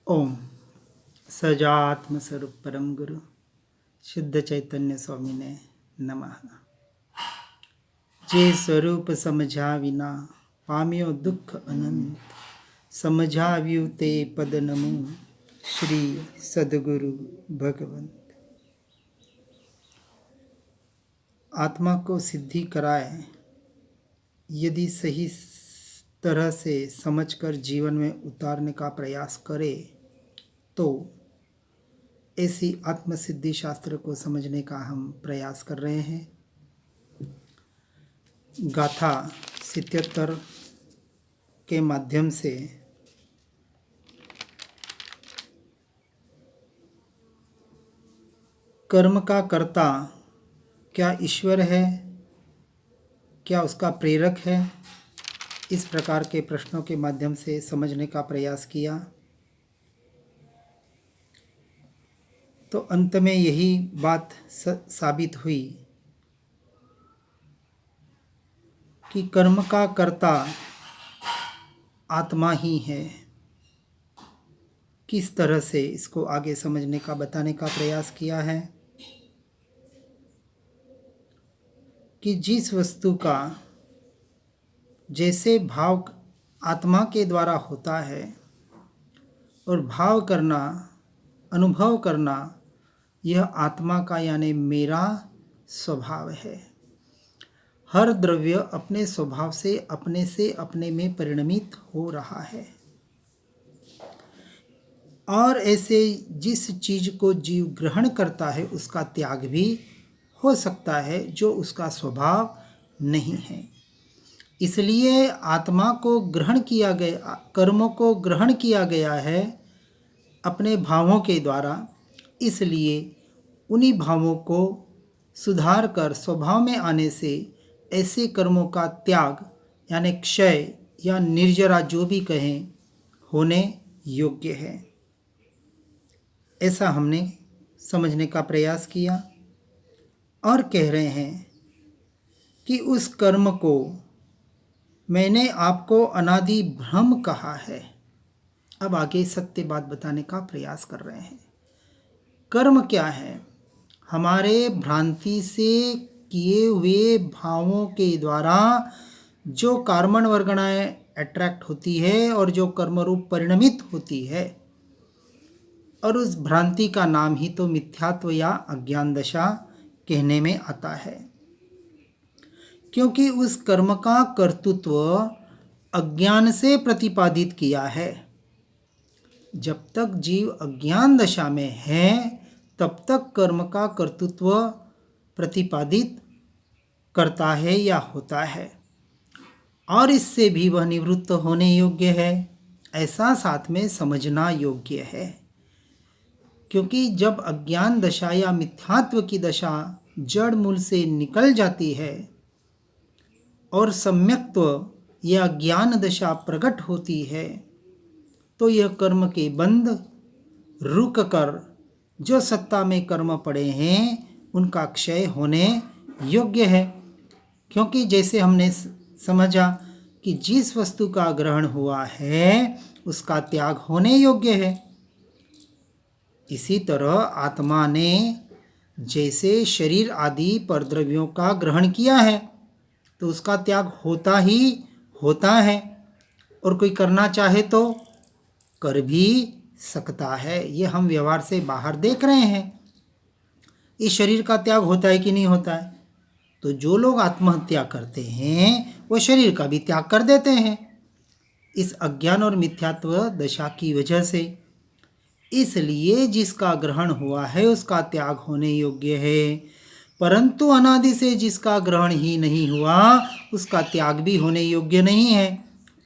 ओम सजात्म स्वरूप परम गुरु शुद्ध चैतन्य स्वामी ने नमः। जे स्वरूप समझा विना पाम्यो दुख अनंत, समझाव्यू ते पद नमो श्री सद्गुरु भगवंत। आत्मा को सिद्धि कराए यदि सही तरह से समझकर जीवन में उतारने का प्रयास करे तो ऐसी आत्मसिद्धि शास्त्र को समझने का हम प्रयास कर रहे हैं। गाथा 77 के माध्यम से कर्म का कर्ता क्या ईश्वर है, क्या उसका प्रेरक है, इस प्रकार के प्रश्नों के माध्यम से समझने का प्रयास किया तो अंत में यही बात साबित हुई कि कर्म का कर्ता आत्मा ही है। किस तरह से इसको आगे समझने का बताने का प्रयास किया है कि जिस वस्तु का जैसे भाव आत्मा के द्वारा होता है और भाव करना, अनुभव करना, यह आत्मा का यानी मेरा स्वभाव है। हर द्रव्य अपने स्वभाव से अपने में परिणमित हो रहा है और ऐसे जिस चीज को जीव ग्रहण करता है उसका त्याग भी हो सकता है जो उसका स्वभाव नहीं है। इसलिए आत्मा को ग्रहण किया गया, कर्मों को ग्रहण किया गया है अपने भावों के द्वारा। इसलिए उन्हीं भावों को सुधार कर स्वभाव में आने से ऐसे कर्मों का त्याग यानी क्षय या निर्जरा जो भी कहें होने योग्य है। ऐसा हमने समझने का प्रयास किया और कह रहे हैं कि उस कर्म को मैंने आपको अनादि भ्रम कहा है। अब आगे सत्य बात बताने का प्रयास कर रहे हैं। कर्म क्या है? हमारे भ्रांति से किए हुए भावों के द्वारा जो कार्मण वर्गणाएं अट्रैक्ट होती है और जो कर्मरूप परिणमित होती है, और उस भ्रांति का नाम ही तो मिथ्यात्व या अज्ञान दशा कहने में आता है। क्योंकि उस कर्म का कर्तृत्व अज्ञान से प्रतिपादित किया है। जब तक जीव अज्ञान दशा में है तब तक कर्म का कर्तृत्व प्रतिपादित करता है या होता है और इससे भी वह निवृत्त होने योग्य है, ऐसा साथ में समझना योग्य है। क्योंकि जब अज्ञान दशा या मिथ्यात्व की दशा जड़ मूल से निकल जाती है और सम्यक्त्व या ज्ञान दशा प्रकट होती है तो यह कर्म के बंध रुक कर जो सत्ता में कर्म पड़े हैं उनका क्षय होने योग्य है। क्योंकि जैसे हमने समझा कि जिस वस्तु का ग्रहण हुआ है उसका त्याग होने योग्य है, इसी तरह आत्मा ने जैसे शरीर आदि परद्रव्यों का ग्रहण किया है तो उसका त्याग होता ही होता है और कोई करना चाहे तो कर भी सकता है। ये हम व्यवहार से बाहर देख रहे हैं। इस शरीर का त्याग होता है कि नहीं होता है? तो जो लोग आत्महत्या करते हैं वो शरीर का भी त्याग कर देते हैं इस अज्ञान और मिथ्यात्व दशा की वजह से। इसलिए जिसका ग्रहण हुआ है उसका त्याग होने योग्य है, परंतु अनादि से जिसका ग्रहण ही नहीं हुआ उसका त्याग भी होने योग्य नहीं है।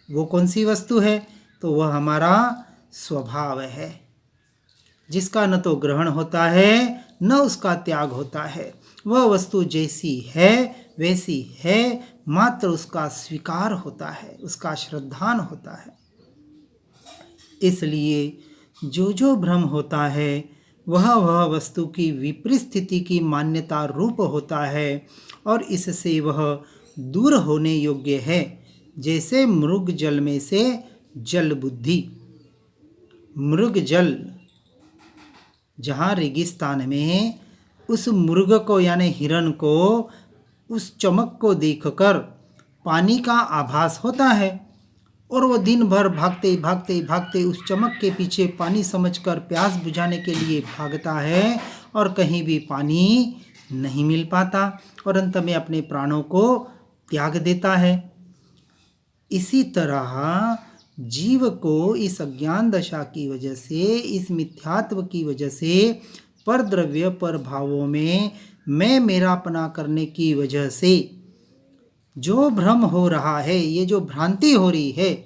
वो कौन सी वस्तु है? तो वह हमारा स्वभाव है, जिसका न तो ग्रहण होता है न उसका त्याग होता है। वह वस्तु जैसी है वैसी है, मात्र उसका स्वीकार होता है, उसका श्रद्धान होता है। इसलिए जो भ्रम होता है वह वस्तु की विपरीत स्थिति की मान्यता रूप होता है और इससे वह दूर होने योग्य है। जैसे मृग जल में से जल बुद्धि, मृग जल, जहाँ रेगिस्तान में उस मृग को यानी हिरण को उस चमक को देखकर पानी का आभास होता है और वो दिन भर भागते भागते भागते उस चमक के पीछे पानी समझकर प्यास बुझाने के लिए भागता है और कहीं भी पानी नहीं मिल पाता और अंत में अपने प्राणों को त्याग देता है। इसी तरह जीव को इस अज्ञान दशा की वजह से, इस मिथ्यात्व की वजह से, पर द्रव्य पर भावों में मैं मेरापना करने की वजह से जो भ्रम हो रहा है, ये जो भ्रांति हो रही है,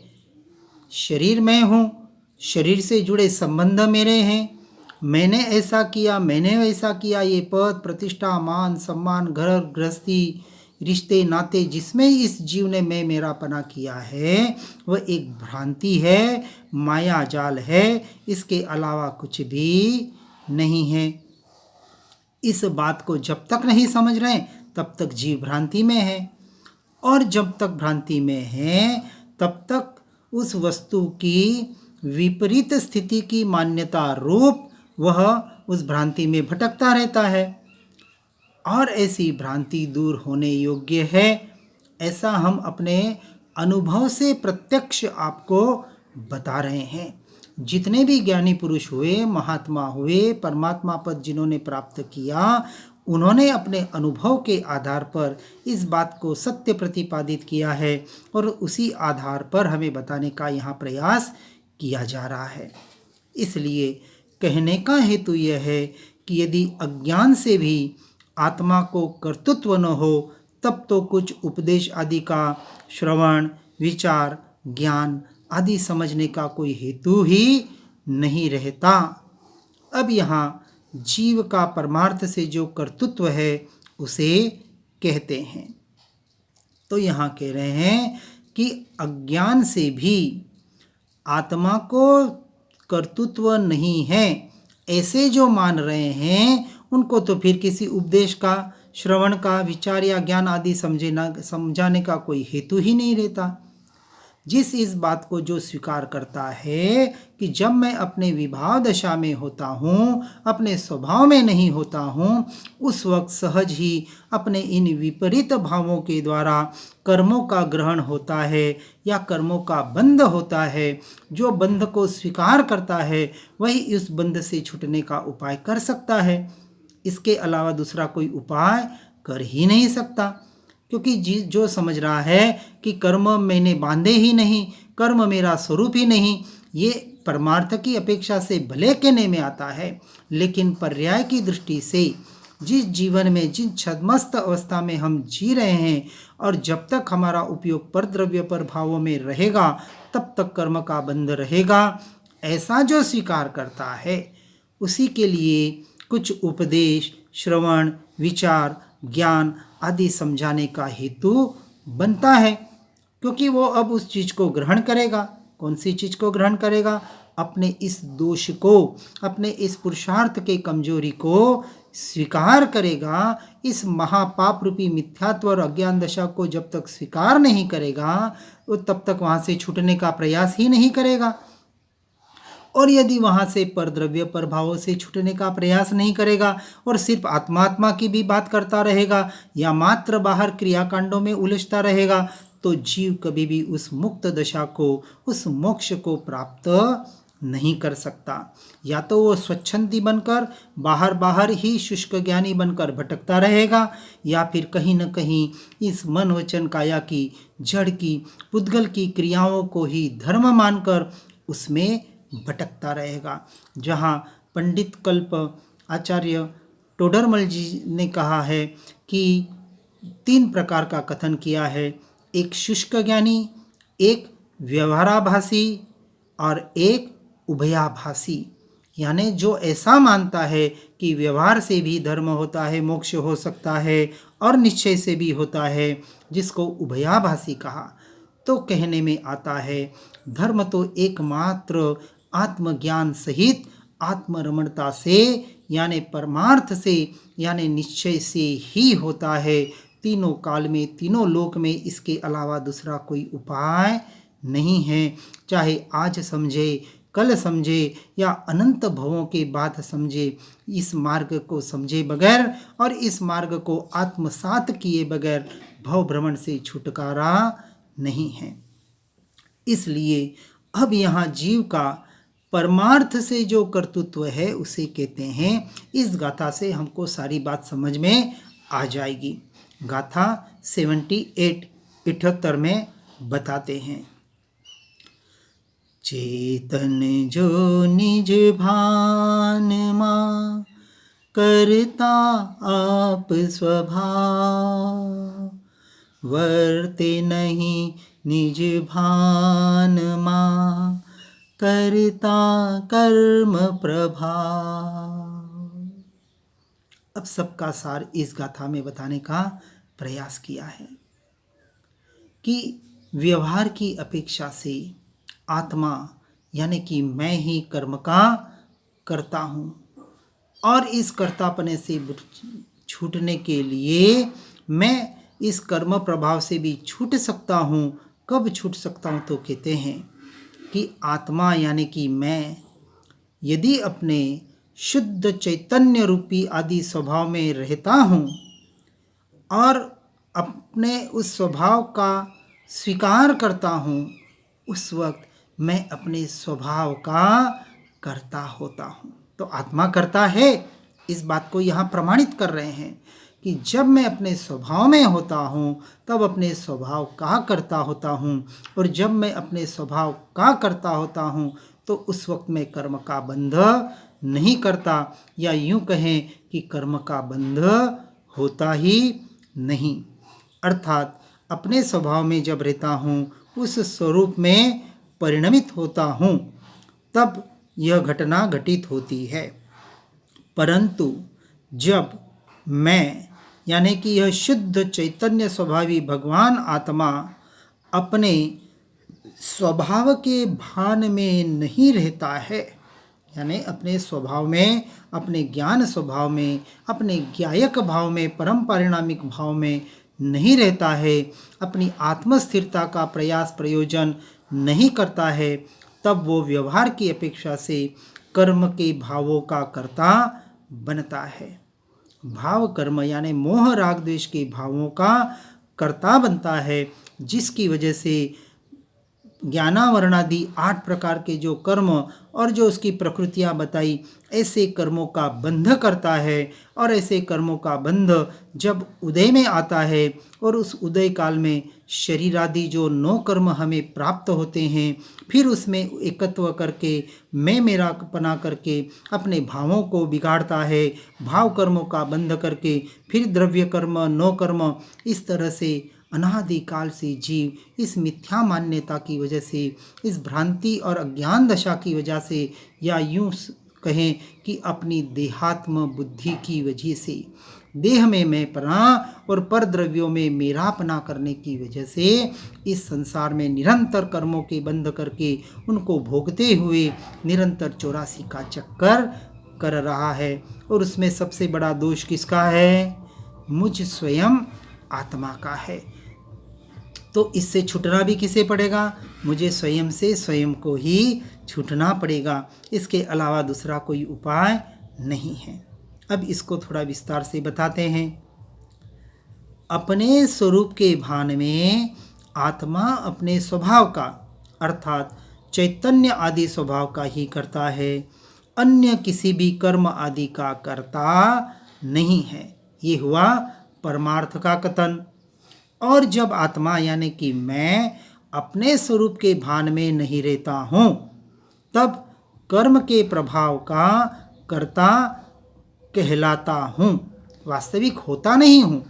शरीर मैं हूँ, शरीर से जुड़े संबंध मेरे हैं, मैंने ऐसा किया, मैंने वैसा किया, ये पद प्रतिष्ठा मान सम्मान घर गृहस्थी रिश्ते नाते जिसमें इस जीव ने मैं मेरापना किया है वह एक भ्रांति है, माया जाल है, इसके अलावा कुछ भी नहीं है। इस बात को जब तक नहीं समझ रहे तब तक जीव भ्रांति में है और जब तक भ्रांति में है तब तक उस वस्तु की विपरीत स्थिति की मान्यता रूप वह उस भ्रांति में भटकता रहता है और ऐसी भ्रांति दूर होने योग्य है। ऐसा हम अपने अनुभव से प्रत्यक्ष आपको बता रहे हैं। जितने भी ज्ञानी पुरुष हुए, महात्मा हुए, परमात्मा पद जिन्होंने प्राप्त किया, उन्होंने अपने अनुभव के आधार पर इस बात को सत्य प्रतिपादित किया है और उसी आधार पर हमें बताने का यहाँ प्रयास किया जा रहा है। इसलिए कहने का हेतु यह है कि यदि अज्ञान से भी आत्मा को कर्तृत्व न हो तब तो कुछ उपदेश आदि का श्रवण, विचार, ज्ञान आदि समझने का कोई हेतु ही नहीं रहता। अब यहाँ जीव का परमार्थ से जो कर्तृत्व है उसे कहते हैं। तो यहाँ कह रहे हैं कि अज्ञान से भी आत्मा को कर्तृत्व नहीं है ऐसे जो मान रहे हैं उनको तो फिर किसी उपदेश का, श्रवण का, विचार या ज्ञान आदि समझाने का कोई हेतु ही नहीं रहता। जिस इस बात को जो स्वीकार करता है कि जब मैं अपने विभाव दशा में होता हूँ, अपने स्वभाव में नहीं होता हूँ, उस वक्त सहज ही अपने इन विपरीत भावों के द्वारा कर्मों का ग्रहण होता है या कर्मों का बंध होता है। जो बंध को स्वीकार करता है वही उस बंध से छूटने का उपाय कर सकता है। इसके अलावा दूसरा कोई उपाय कर ही नहीं सकता, क्योंकि जो समझ रहा है कि कर्म मैंने बांधे ही नहीं, कर्म मेरा स्वरूप ही नहीं, ये परमार्थ की अपेक्षा से भले कहने में आता है, लेकिन पर्याय की दृष्टि से जिस जीवन में, जिस छद्मस्त अवस्था में हम जी रहे हैं और जब तक हमारा उपयोग पर द्रव्य पर भावों में रहेगा तब तक कर्म का बंध रहेगा, ऐसा जो स्वीकार करता है उसी के लिए कुछ उपदेश, श्रवण, विचार, ज्ञान आदि समझाने का हेतु बनता है, क्योंकि वो अब उस चीज़ को ग्रहण करेगा। कौन सी चीज़ को ग्रहण करेगा? अपने इस दोष को, अपने इस पुरुषार्थ के कमजोरी को स्वीकार करेगा। इस महापाप रूपी मिथ्यात्व और अज्ञान दशा को जब तक स्वीकार नहीं करेगा वो तब तक वहाँ से छूटने का प्रयास ही नहीं करेगा। और यदि वहाँ से परद्रव्य प्रभावों से छूटने का प्रयास नहीं करेगा और सिर्फ आत्मा की भी बात करता रहेगा या मात्र बाहर क्रियाकांडों में उलझता रहेगा तो जीव कभी भी उस मुक्त दशा को, उस मोक्ष को प्राप्त नहीं कर सकता। या तो वो स्वच्छंदी बनकर बाहर ही शुष्क ज्ञानी बनकर भटकता रहेगा या फिर कहीं न कहीं इस मन वचन काया की जड़ की पुद्गल की क्रियाओं को ही धर्म मानकर उसमें भटकता रहेगा। जहाँ पंडित कल्प आचार्य टोडरमल जी ने कहा है कि 3 प्रकार का कथन किया है, एक शुष्क ज्ञानी, एक व्यवहाराभासी और एक उभयाभासी। यानी जो ऐसा मानता है कि व्यवहार से भी धर्म होता है, मोक्ष हो सकता है और निश्चय से भी होता है, जिसको उभयाभासी कहा। तो कहने में आता है धर्म तो एकमात्र आत्मज्ञान सहित आत्मरमणता से यानी परमार्थ से यानी निश्चय से ही होता है। तीनों काल में, तीनों लोक में इसके अलावा दूसरा कोई उपाय नहीं है। चाहे आज समझे, कल समझे या अनंत भवों के बाद समझे, इस मार्ग को समझे बगैर और इस मार्ग को आत्मसात किए बगैर भव भ्रमण से छुटकारा नहीं है। इसलिए अब यहाँ जीव का परमार्थ से जो कर्तृत्व है उसे कहते हैं। इस गाथा से हमको सारी बात समझ में आ जाएगी। गाथा 78 में बताते हैं, चेतन जो निज भान मा करता आप स्वभाव, वर्ते नहीं निज भान मा करता कर्म प्रभाव। अब सबका सार इस गाथा में बताने का प्रयास किया है कि व्यवहार की अपेक्षा से आत्मा यानी कि मैं ही कर्म का करता हूँ, और इस कर्तापने से छूटने के लिए मैं इस कर्म प्रभाव से भी छूट सकता हूँ। कब छूट सकता हूँ? तो कहते हैं कि आत्मा यानी कि मैं यदि अपने शुद्ध चैतन्य रूपी आदि स्वभाव में रहता हूँ और अपने उस स्वभाव का स्वीकार करता हूँ, उस वक्त मैं अपने स्वभाव का कर्ता होता हूँ। तो आत्मा करता है, इस बात को यहाँ प्रमाणित कर रहे हैं कि जब मैं अपने स्वभाव में होता हूँ तब अपने स्वभाव का करता होता हूँ, और जब मैं अपने स्वभाव का करता होता हूँ तो उस वक्त मैं कर्म का बंध नहीं करता, या यूँ कहें कि कर्म का बंध होता ही नहीं। अर्थात अपने स्वभाव में जब रहता हूँ, उस स्वरूप में परिणमित होता हूँ, तब यह घटना घटित होती है। परंतु जब मैं यानी कि यह शुद्ध चैतन्य स्वभावी भगवान आत्मा अपने स्वभाव के भान में नहीं रहता है, यानी अपने स्वभाव में, अपने ज्ञान स्वभाव में, अपने ज्ञायक भाव में, परम पारिणामिक भाव में नहीं रहता है, अपनी आत्मस्थिरता का प्रयास प्रयोजन नहीं करता है, तब वो व्यवहार की अपेक्षा से कर्म के भावों का कर्ता बनता है। भाव कर्म यानी मोह राग द्वेष के भावों का कर्ता बनता है, जिसकी वजह से ज्ञानावरणादि 8 प्रकार के जो कर्म और जो उसकी प्रकृतियां बताई, ऐसे कर्मों का बंध करता है। और ऐसे कर्मों का बंध जब उदय में आता है और उस उदय काल में शरीरादि जो 9 कर्म हमें प्राप्त होते हैं, फिर उसमें एकत्व करके मैं मेरा पना करके अपने भावों को बिगाड़ता है, भाव कर्मों का बंध करके फिर द्रव्य कर्म 9 कर्म, इस तरह से अनादिकाल से जीव इस मिथ्या मान्यता की वजह से, इस भ्रांति और अज्ञान दशा की वजह से, या यूँ कहें कि अपनी देहात्म बुद्धि की वजह से, देह में मैंपना और पर द्रव्यों में मेरापना करने की वजह से इस संसार में निरंतर कर्मों के बंध करके उनको भोगते हुए निरंतर 84 का चक्कर कर रहा है। और उसमें सबसे बड़ा दोष किसका है? मुझ स्वयं आत्मा का है। तो इससे छूटना भी किसे पड़ेगा? मुझे स्वयं से स्वयं को ही छूटना पड़ेगा, इसके अलावा दूसरा कोई उपाय नहीं है। अब इसको थोड़ा विस्तार से बताते हैं। अपने स्वरूप के भान में आत्मा अपने स्वभाव का अर्थात चैतन्य आदि स्वभाव का ही करता है, अन्य किसी भी कर्म आदि का करता नहीं है। ये हुआ परमार्थ का कथन। और जब आत्मा यानी कि मैं अपने स्वरूप के भान में नहीं रहता हूँ, तब कर्म के प्रभाव का कर्ता कहलाता हूँ। वास्तविक होता नहीं हूँ,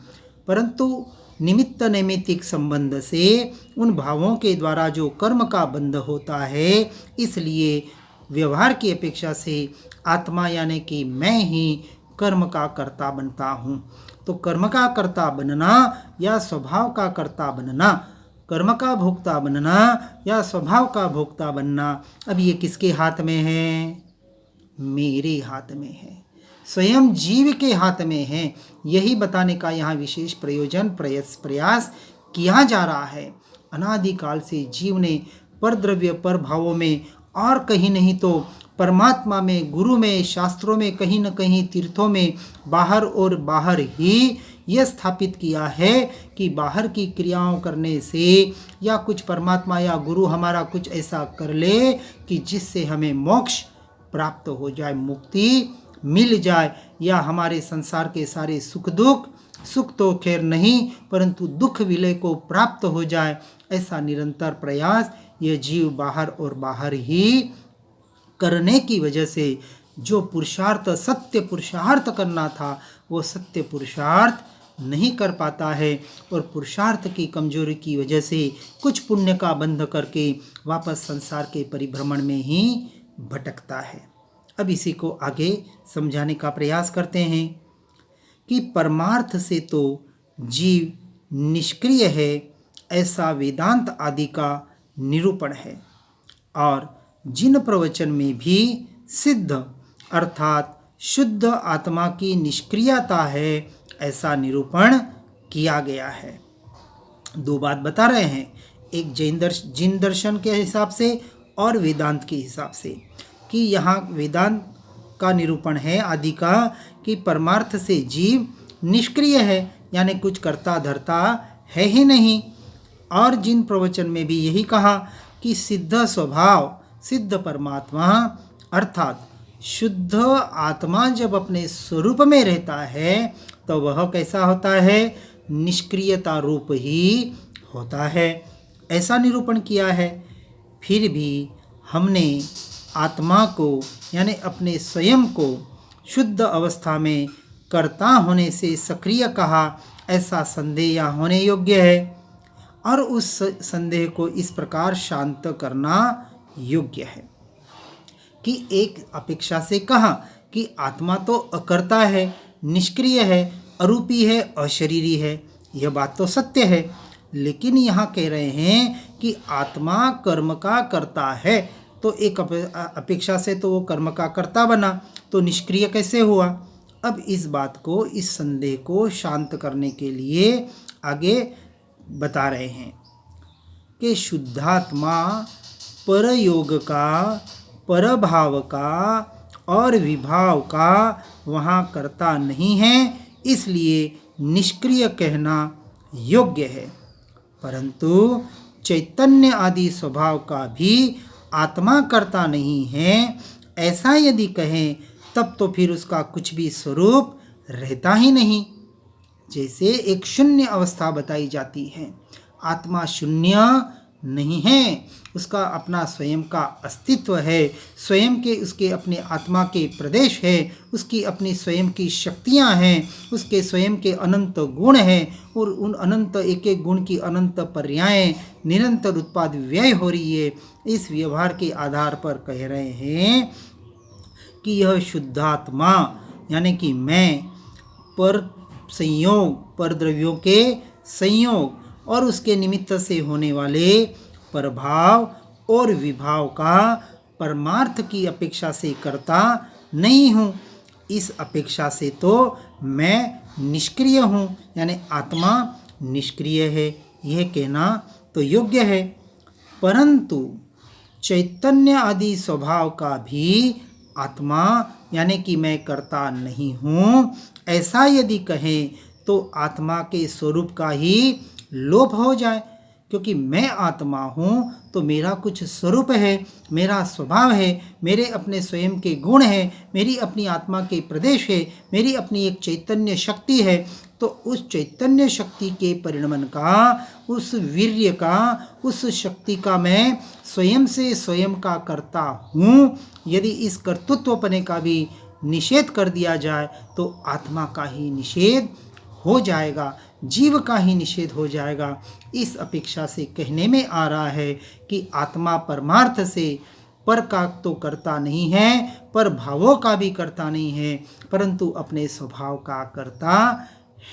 परंतु निमित्त नैमित्तिक संबंध से उन भावों के द्वारा जो कर्म का बंध होता है, इसलिए व्यवहार की अपेक्षा से आत्मा यानी कि मैं ही कर्म का कर्ता बनता हूँ। तो कर्म का कर्ता बनना या स्वभाव का कर्ता बनना, कर्म का भोक्ता बनना या स्वभाव का भोक्ता बनना, अब ये किसके हाथ में है? मेरे हाथ में है, स्वयं जीव के हाथ में है। यही बताने का यहाँ विशेष प्रयोजन प्रयास किया जा रहा है। अनादिकाल से जीव ने पर द्रव्य पर भावों में और कहीं नहीं तो परमात्मा में, गुरु में, शास्त्रों में, कहीं न कहीं तीर्थों में बाहर और बाहर ही यह स्थापित किया है कि बाहर की क्रियाओं करने से या कुछ परमात्मा या गुरु हमारा कुछ ऐसा कर ले कि जिससे हमें मोक्ष प्राप्त हो जाए, मुक्ति मिल जाए, या हमारे संसार के सारे सुख दुख, सुख तो खैर नहीं परंतु दुख विलय को प्राप्त हो जाए, ऐसा निरंतर प्रयास यह जीव बाहर और बाहर ही करने की वजह से जो पुरुषार्थ, सत्य पुरुषार्थ करना था वो सत्य पुरुषार्थ नहीं कर पाता है, और पुरुषार्थ की कमजोरी की वजह से कुछ पुण्य का बंध करके वापस संसार के परिभ्रमण में ही भटकता है। अब इसी को आगे समझाने का प्रयास करते हैं कि परमार्थ से तो जीव निष्क्रिय है, ऐसा वेदांत आदि का निरूपण है, और जिन प्रवचन में भी सिद्ध अर्थात शुद्ध आत्मा की निष्क्रियता है, ऐसा निरूपण किया गया है। दो बात बता रहे हैं, एक जिन दर्शन के हिसाब से और वेदांत के हिसाब से, कि यहाँ वेदांत का निरूपण है आदि का कि परमार्थ से जीव निष्क्रिय है, यानी कुछ करता धरता है ही नहीं, और जिन प्रवचन में भी यही कहा कि सिद्ध स्वभाव, सिद्ध परमात्मा अर्थात शुद्ध आत्मा जब अपने स्वरूप में रहता है तो वह कैसा होता है, निष्क्रियता रूप ही होता है, ऐसा निरूपण किया है। फिर भी हमने आत्मा को यानी अपने स्वयं को शुद्ध अवस्था में कर्ता होने से सक्रिय कहा, ऐसा संदेह या होने योग्य है, और उस संदेह को इस प्रकार शांत करना योग्य है कि एक अपेक्षा से कहा कि आत्मा तो अकर्ता है, निष्क्रिय है, अरूपी है, अशरीरी है, यह बात तो सत्य है, लेकिन यहाँ कह रहे हैं कि आत्मा कर्म का करता है, तो एक अपेक्षा से तो वो कर्म का कर्ता बना, तो निष्क्रिय कैसे हुआ। अब इस बात को, इस संदेह को शांत करने के लिए आगे बता रहे हैं कि शुद्धात्मा परयोग का, परभाव का और विभाव का वहाँ कर्ता नहीं है, इसलिए निष्क्रिय कहना योग्य है, परंतु चैतन्य आदि स्वभाव का भी आत्मा कर्ता नहीं है, ऐसा यदि कहें तब तो फिर उसका कुछ भी स्वरूप रहता ही नहीं। जैसे एक शून्य अवस्था बताई जाती है, आत्मा शून्य नहीं है, उसका अपना स्वयं का अस्तित्व है, स्वयं के उसके अपने आत्मा के प्रदेश है, उसकी अपनी स्वयं की शक्तियां हैं, उसके स्वयं के अनंत गुण हैं, और उन अनंत एक एक गुण की अनंत पर्यायें निरंतर उत्पाद व्यय हो रही है। इस व्यवहार के आधार पर कह रहे हैं कि यह शुद्धात्मा यानी कि मैं पर संयोग, पर द्रव्यों के संयोग और उसके निमित्त से होने वाले प्रभाव और विभाव का परमार्थ की अपेक्षा से करता नहीं हूँ, इस अपेक्षा से तो मैं निष्क्रिय हूँ, यानी आत्मा निष्क्रिय है, यह कहना तो योग्य है। परंतु चैतन्य आदि स्वभाव का भी आत्मा यानी कि मैं करता नहीं हूँ, ऐसा यदि कहें तो आत्मा के स्वरूप का ही लोप हो जाए, क्योंकि मैं आत्मा हूँ तो मेरा कुछ स्वरूप है, मेरा स्वभाव है, मेरे अपने स्वयं के गुण हैं, मेरी अपनी आत्मा के प्रदेश है, मेरी अपनी एक चैतन्य शक्ति है, तो उस चैतन्य शक्ति के परिणमन का, उस वीर्य का, उस शक्ति का मैं स्वयं से स्वयं का करता हूँ। यदि इस कर्तृत्वपने का भी निषेध कर दिया जाए तो आत्मा का ही निषेध हो जाएगा, जीव का ही निषेध हो जाएगा। इस अपेक्षा से कहने में आ रहा है कि आत्मा परमार्थ से पर का तो करता नहीं है, पर भावों का भी करता नहीं है, परंतु अपने स्वभाव का करता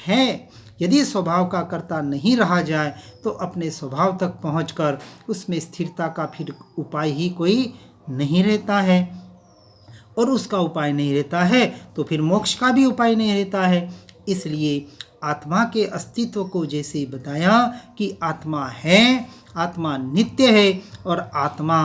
है। यदि स्वभाव का करता नहीं रहा जाए तो अपने स्वभाव तक पहुंचकर उसमें स्थिरता का फिर उपाय ही कोई नहीं रहता है, और उसका उपाय नहीं रहता है तो फिर मोक्ष का भी उपाय नहीं रहता है। इसलिए आत्मा के अस्तित्व को जैसे बताया कि आत्मा है, आत्मा नित्य है और आत्मा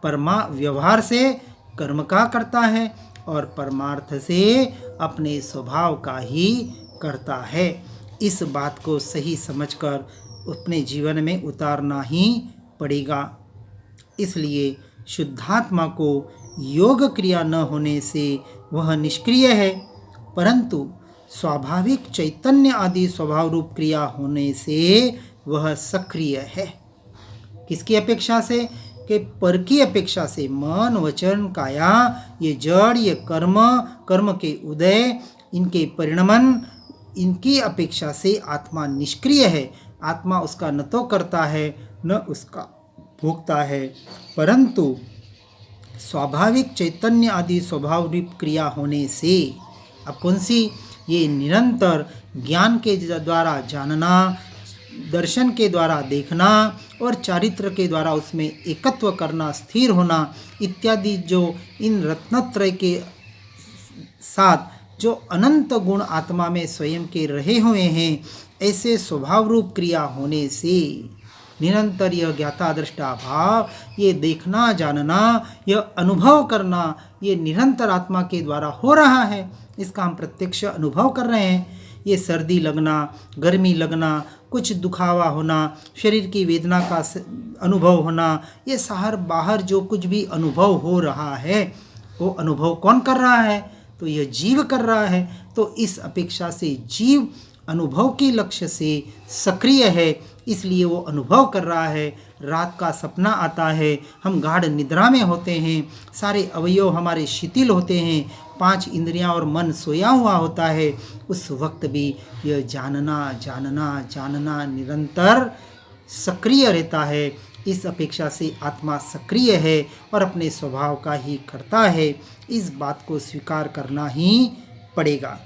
व्यवहार से कर्म का करता है और परमार्थ से अपने स्वभाव का ही करता है। इस बात को सही समझकर अपने जीवन में उतारना ही पड़ेगा। इसलिए शुद्धात्मा को योग क्रिया न होने से वह निष्क्रिय है, परंतु स्वाभाविक चैतन्य आदि स्वभाव रूप क्रिया होने से वह सक्रिय है। किसकी अपेक्षा से? कि पर की अपेक्षा से। मन, वचन, काया, ये जड़, ये कर्म के उदय, इनके परिणमन, इनकी अपेक्षा से आत्मा निष्क्रिय है। आत्मा उसका न तो करता है न उसका भोगता है, परंतु स्वाभाविक चैतन्य आदि स्वभाव रूप क्रिया होने से, अब कौन सी? ये निरंतर ज्ञान के द्वारा जानना, दर्शन के द्वारा देखना और चारित्र के द्वारा उसमें एकत्व करना, स्थिर होना इत्यादि, जो इन रत्नत्रय के साथ जो अनंत गुण आत्मा में स्वयं के रहे हुए हैं, ऐसे स्वभाव रूप क्रिया होने से निरंतर यह ज्ञाता दृष्टा भाव, ये देखना जानना, यह अनुभव करना, ये निरंतर आत्मा के द्वारा हो रहा है। इसका हम प्रत्यक्ष अनुभव कर रहे हैं। ये सर्दी लगना, गर्मी लगना, कुछ दुखावा होना, शरीर की वेदना का अनुभव होना, ये बाहर जो कुछ भी अनुभव हो रहा है, वो अनुभव कौन कर रहा है? तो यह जीव कर रहा है। तो इस अपेक्षा से जीव अनुभव के लक्ष्य से सक्रिय है, इसलिए वो अनुभव कर रहा है। रात का सपना आता है, हम गाढ़ निद्रा में होते हैं, सारे अवयव हमारे शिथिल होते हैं, 5 इंद्रियां और मन सोया हुआ होता है। उस वक्त भी यह जानना निरंतर सक्रिय रहता है। इस अपेक्षा से आत्मा सक्रिय है और अपने स्वभाव का ही करता है। इस बात को स्वीकार करना ही पड़ेगा।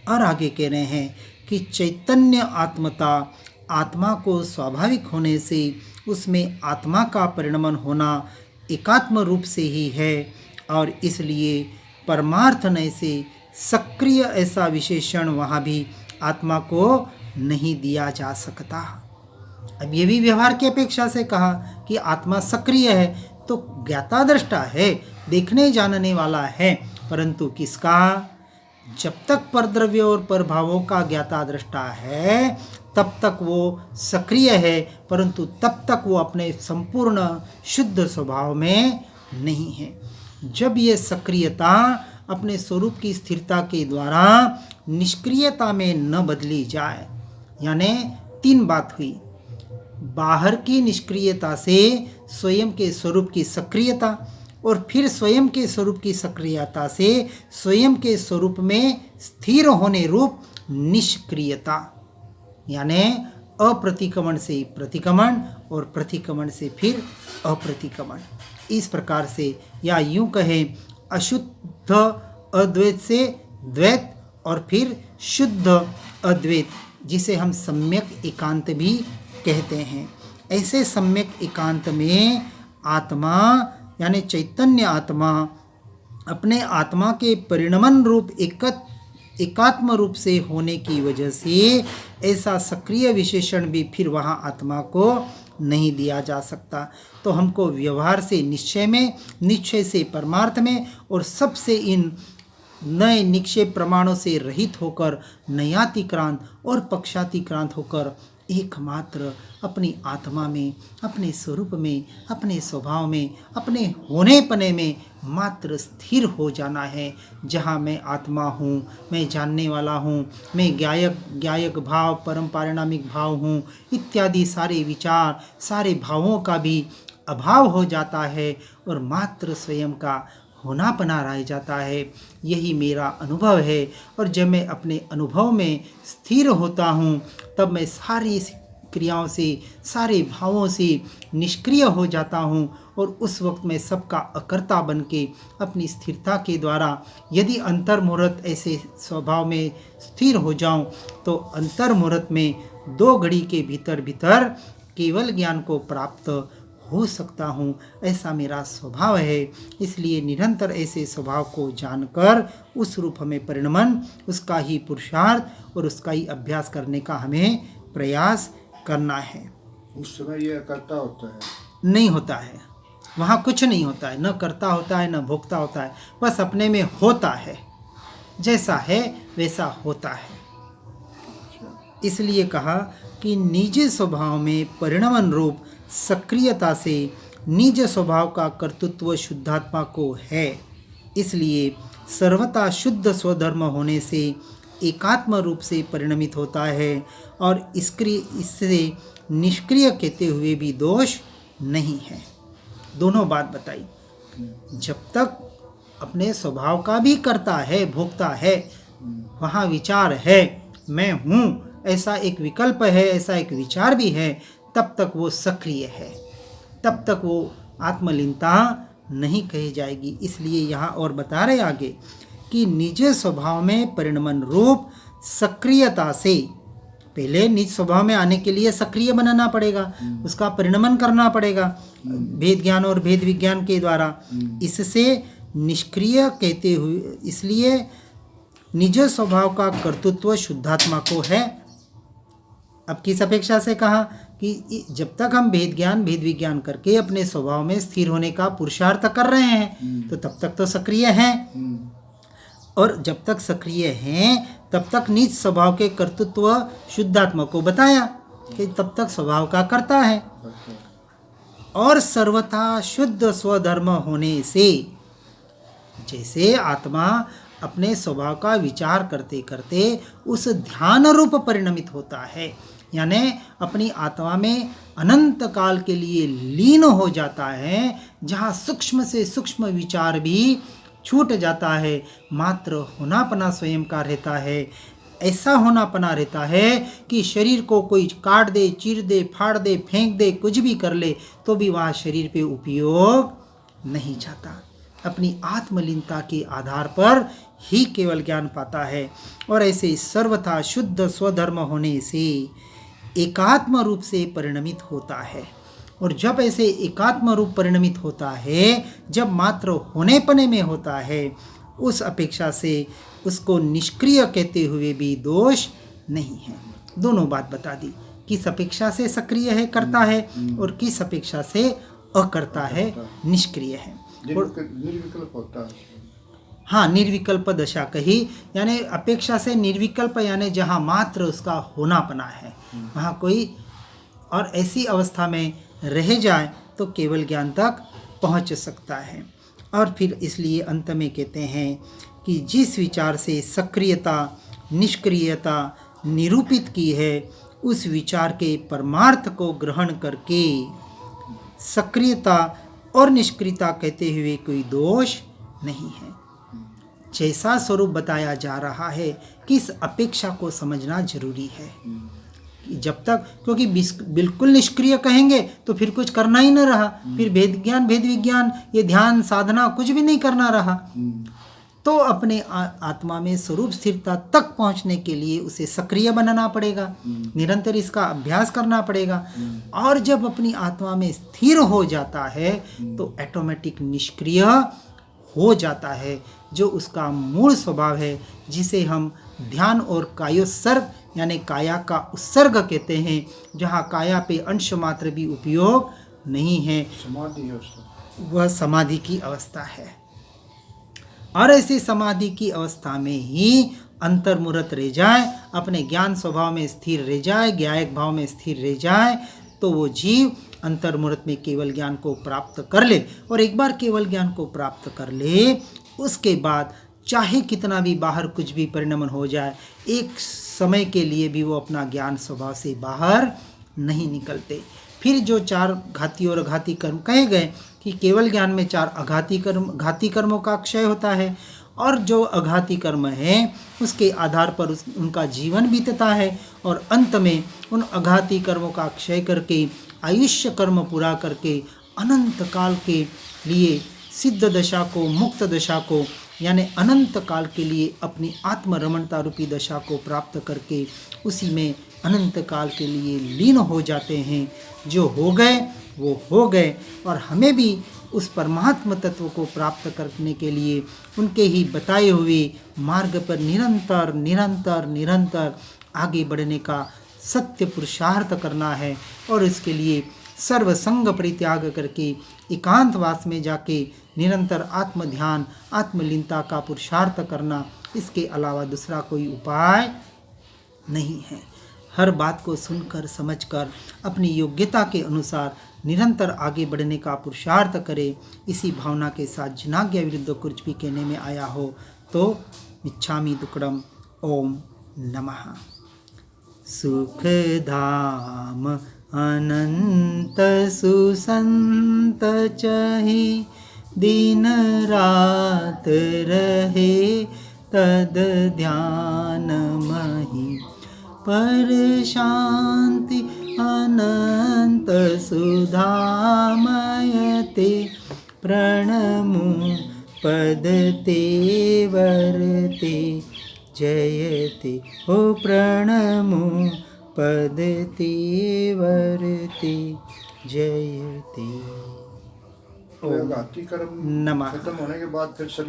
और आगे कह रहे हैं कि चैतन्य आत्मता, आत्मा को स्वाभाविक होने से उसमें आत्मा का परिणमन होना एकात्म रूप से ही है, और इसलिए परमार्थ नय से सक्रिय ऐसा विशेषण वहाँ भी आत्मा को नहीं दिया जा सकता। अब ये भी व्यवहार की अपेक्षा से कहा कि आत्मा सक्रिय है, तो ज्ञाता दृष्टा है, देखने जानने वाला है, परंतु किसका? जब तक परद्रव्य और परभावों का ज्ञाता दृष्टा है तब तक वो सक्रिय है, परंतु तब तक वो अपने संपूर्ण शुद्ध स्वभाव में नहीं है। जब ये सक्रियता अपने स्वरूप की स्थिरता के द्वारा निष्क्रियता में न बदली जाए, यानी 3 बात हुई। बाहर की निष्क्रियता से स्वयं के स्वरूप की सक्रियता, और फिर स्वयं के स्वरूप की सक्रियता से स्वयं के स्वरूप में स्थिर होने रूप निष्क्रियता, यानी अप्रतिक्रमण से प्रतिक्रमण और प्रतिक्रमण से फिर अप्रतिक्रमण। इस प्रकार से, या यूं कहें, अशुद्ध अद्वैत से द्वैत और फिर शुद्ध अद्वैत, जिसे हम सम्यक एकांत भी कहते हैं। ऐसे सम्यक एकांत में आत्मा यानी चैतन्य आत्मा अपने आत्मा के परिणमन रूप एकात्म रूप से होने की वजह से ऐसा सक्रिय विशेषण भी फिर वहाँ आत्मा को नहीं दिया जा सकता। तो हमको व्यवहार से निश्चय में, निश्चय से परमार्थ में, और सबसे इन नए निक्षेप प्रमाणों से रहित होकर नयातिक्रांत और पक्षातिक्रांत होकर एकमात्र अपनी आत्मा में, अपने स्वरूप में, अपने स्वभाव में, अपने होने पने में मात्र स्थिर हो जाना है। जहाँ मैं आत्मा हूँ, मैं जानने वाला हूँ, मैं ज्ञायक भाव, परम पारिणामिक भाव हूँ, इत्यादि सारे विचार, सारे भावों का भी अभाव हो जाता है और मात्र स्वयं का होनापना रह जाता है। यही मेरा अनुभव है। और जब मैं अपने अनुभव में स्थिर होता हूँ तब मैं सारी क्रियाओं से, सारे भावों से निष्क्रिय हो जाता हूँ, और उस वक्त मैं सबका अकर्ता बन के अपनी स्थिरता के द्वारा यदि अंतर्मुहूर्त ऐसे स्वभाव में स्थिर हो जाऊँ तो अंतर्मुहूर्त में 2 घड़ी के भीतर केवल ज्ञान को प्राप्त हो सकता हूँ। ऐसा मेरा स्वभाव है। इसलिए निरंतर ऐसे स्वभाव को जानकर उस रूप में परिणमन, उसका ही पुरुषार्थ और उसका ही अभ्यास करने का हमें प्रयास करना है। उस समय यह करता होता है? नहीं होता है, वहाँ कुछ नहीं होता है, न करता होता है न भोगता होता है, बस अपने में होता है, जैसा है वैसा होता है। इसलिए कहा कि निज स्वभाव में परिणमन रूप सक्रियता से निज स्वभाव का कर्तृत्व शुद्धात्मा को है। इसलिए सर्वथा शुद्ध स्वधर्म होने से एकात्म रूप से परिणमित होता है और इससे निष्क्रिय कहते हुए भी दोष नहीं है। दोनों बात बताई। जब तक अपने स्वभाव का भी करता है, भोगता है, वहाँ विचार है, मैं हूँ, ऐसा एक विकल्प है, ऐसा एक विचार भी है, तब तक वो सक्रिय है, तब तक वो आत्मलीनता नहीं कही जाएगी। इसलिए यहाँ और बता रहे आगे कि निज स्वभाव में परिणमन रूप सक्रियता से, पहले निज स्वभाव में आने के लिए सक्रिय बनाना पड़ेगा, उसका परिणमन करना पड़ेगा भेद ज्ञान और भेद विज्ञान के द्वारा। इससे निष्क्रिय कहते हुए, इसलिए निज स्वभाव का कर्तृत्व शुद्धात्मा को है। अब किस अपेक्षा से कहा कि जब तक हम भेद ज्ञान भेद विज्ञान करके अपने स्वभाव में स्थिर होने का पुरुषार्थ कर रहे हैं तो तब तक तो सक्रिय हैं, और जब तक सक्रिय हैं तब तक निज स्वभाव के कर्तृत्व शुद्धात्मा को बताया कि तब तक स्वभाव का करता है। और सर्वथा शुद्ध स्वधर्म होने से, जैसे आत्मा अपने स्वभाव का विचार करते करते उस ध्यान रूप परिणमित होता है, यानी अपनी आत्मा में अनंत काल के लिए लीन हो जाता है, जहाँ सूक्ष्म से सूक्ष्म विचार भी छूट जाता है, मात्र होनापना स्वयं का रहता है। ऐसा होनापना रहता है कि शरीर को कोई काट दे, चीर दे, फाड़ दे, फेंक दे, कुछ भी कर ले तो भी वह शरीर पे उपयोग नहीं जाता। अपनी आत्मलीनता के आधार पर ही केवल ज्ञान पाता है। और ऐसे सर्वथा शुद्ध स्वधर्म होने से एकात्म रूप से परिणमित होता है। और जब ऐसे एकात्म रूप परिणमित होता है, जब मात्र होने पने में होता है, उस अपेक्षा से उसको निष्क्रिय कहते हुए भी दोष नहीं है। दोनों बात बता दी, किस अपेक्षा से सक्रिय है, करता है, और किस अपेक्षा से अकर्ता है, निष्क्रिय है। निर्विकल्प होता है। हाँ, निर्विकल्प दशा कही, यानी अपेक्षा से निर्विकल्प, यानी जहाँ मात्र उसका होनापना है, वहाँ कोई, और ऐसी अवस्था में रह जाए तो केवल ज्ञान तक पहुँच सकता है। और फिर इसलिए अंत में कहते हैं कि जिस विचार से सक्रियता निष्क्रियता निरूपित की है, उस विचार के परमार्थ को ग्रहण करके सक्रियता और निष्क्रियता कहते हुए कोई दोष नहीं है। जैसा स्वरूप बताया जा रहा है, किस अपेक्षा को समझना जरूरी है। जब तक, क्योंकि बिल्कुल निष्क्रिय कहेंगे तो फिर कुछ करना ही न रहा, फिर भेद ज्ञान भेद विज्ञान, ये ध्यान साधना कुछ भी नहीं करना रहा। तो अपने आत्मा में स्वरूप स्थिरता तक पहुंचने के लिए उसे सक्रिय बनाना पड़ेगा, निरंतर इसका अभ्यास करना पड़ेगा। और जब अपनी आत्मा में स्थिर हो जाता है तो ऑटोमेटिक निष्क्रिय हो जाता है, जो उसका मूल स्वभाव है, जिसे हम ध्यान और कायोत्सर्ग यानी काया का उत्सर्ग कहते हैं, जहाँ काया पे अंश मात्र भी उपयोग नहीं है, वह समाधि की अवस्था है। और ऐसी समाधि की अवस्था में ही अंतर्मुहूर्त रह जाए, अपने ज्ञान स्वभाव में स्थिर रह जाए, ज्ञायक भाव में स्थिर रह जाए, तो वो जीव अंतर्मुहूर्त में केवल ज्ञान को प्राप्त कर ले। और एक बार केवल ज्ञान को प्राप्त कर ले, उसके बाद चाहे कितना भी बाहर कुछ भी परिणमन हो जाए, एक समय के लिए भी वो अपना ज्ञान स्वभाव से बाहर नहीं निकलते। फिर जो चार घाती और अघाती कर्म कहे गए कि केवल ज्ञान में चार घाती कर्मों का क्षय होता है, और जो अघाती कर्म है उसके आधार पर उनका जीवन बीतता है, और अंत में उन अघाती कर्मों का क्षय करके आयुष्य कर्म पूरा करके अनंत काल के लिए सिद्ध दशा को, मुक्त दशा को, यानी अनंत काल के लिए अपनी आत्मरमणता रूपी दशा को प्राप्त करके उसी में अनंत काल के लिए लीन हो जाते हैं। जो हो गए वो हो गए, और हमें भी उस परमात्म तत्व को प्राप्त करने के लिए उनके ही बताए हुए मार्ग पर निरंतर निरंतर निरंतर आगे बढ़ने का सत्य पुरुषार्थ करना है। और इसके लिए सर्व संग परित्याग करके एकांतवास में जाके निरंतर आत्म ध्यान आत्मलीनता का पुरुषार्थ करना, इसके अलावा दूसरा कोई उपाय नहीं है। हर बात को सुनकर समझकर अपनी योग्यता के अनुसार निरंतर आगे बढ़ने का पुरुषार्थ करे। इसी भावना के साथ जिनाज्ञा विरुद्ध कुछ भी कहने में आया हो तो मिच्छामि दुक्कडम। ओम नमः। सुखधाम अनंत सुसंत चहि, दिन रात रहे तद ध्यान महि, पर शांति अनंत सुधामयते, प्रणमु पद ते वरते जयते, ओ प्रणमु पद ते वरते जयते। तो घाती कर्म नमः। खत्म होने के बाद फिर शरीर